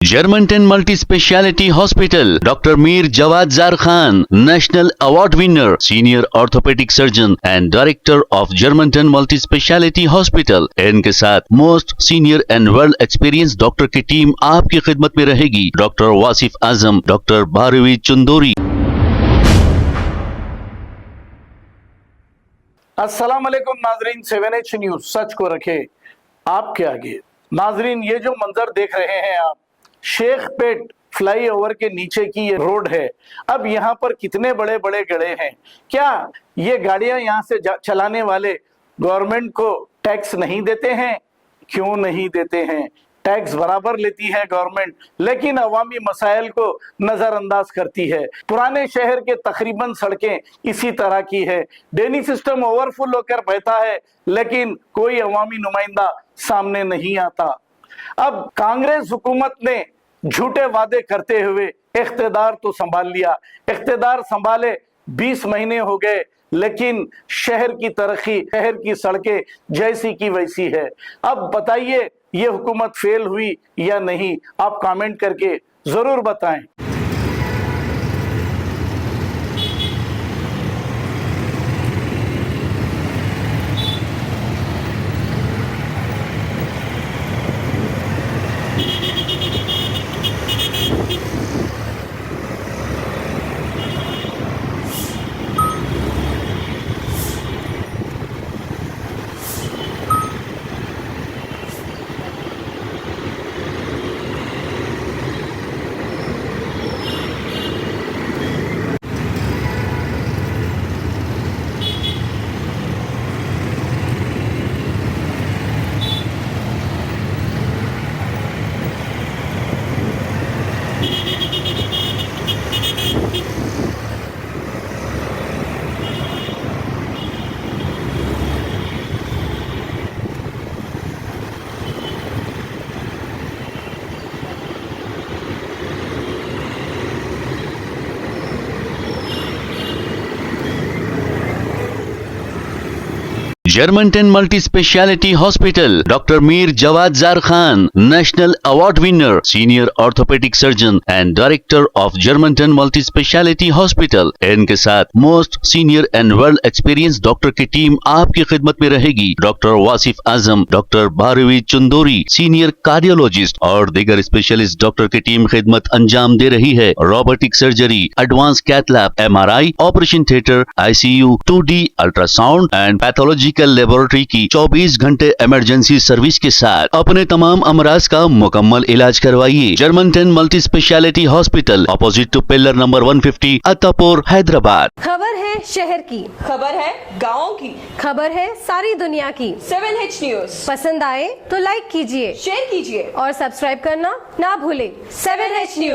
Germantown Multi-Speciality Hospital, Dr. Mir Jawad Zar Khan, National Award winner, Senior Orthopedic Surgeon and Director of Germantown Multi-Speciality Hospital। इनके साथ most senior and world experience doctor की team आपकी खिदमत में रहेगी। Doctor Wasif Azam, doctor Bharvi Chandori. अस्सलाम वालेकुम नाजरीन, 7H न्यूज सच को रखे आपके आगे। नाजरीन, ये जो मंजर देख रहे हैं आप, शेख पेट फ्लाईओवर के नीचे की ये रोड है। अब यहाँ पर कितने बड़े बड़े गड्ढे हैं। क्या ये गाड़ियां यहाँ से चलाने वाले गवर्नमेंट को टैक्स नहीं देते हैं? क्यों नहीं देते हैं? टैक्स बराबर लेती है गवर्नमेंट, लेकिन अवामी मसाइल को नजरअंदाज करती है। पुराने शहर के तकरीबन सड़कें इसी तरह की है। ड्रेनेज सिस्टम ओवरफुल होकर बहता है, लेकिन कोई अवामी नुमाइंदा सामने नहीं आता। अब कांग्रेस हुकूमत ने झूठे वादे करते हुए इख्तिदार तो संभाल लिया। इख्तिदार संभाले 20 महीने हो गए, लेकिन शहर की तरक्की, शहर की सड़कें जैसी की वैसी है। अब बताइए, ये हुकूमत फेल हुई या नहीं? आप कमेंट करके जरूर बताएं। Germantown Multi-Speciality Hospital, Dr. Mir Jawad Zar Khan, National Award winner, Senior Orthopedic Surgeon and Director of Germantown Multi-Speciality Hospital। इनके साथ most senior and world experience doctor की टीम आपकी खिदमत में रहेगी। Doctor Wasif Azam, doctor Bharvi Chandori, senior cardiologist और दीगर specialist doctor की टीम खिदमत अंजाम दे रही है। Robotic surgery, advance cath lab, MRI, operation theatre, ICU, 2D ultrasound and pathological laboratory की 24 घंटे इमरजेंसी सर्विस के साथ अपने तमाम अमराज का मुकम्मल इलाज करवाइए। Germanton multi speciality hospital, opposite to pillar number 150, Attapur, Hyderabad. खबर है शहर की, खबर है गाँव की, खबर है सारी दुनिया की। 7H न्यूज पसंद आए तो लाइक कीजिए, शेयर कीजिए और सब्सक्राइब करना ना भूले। 7H news.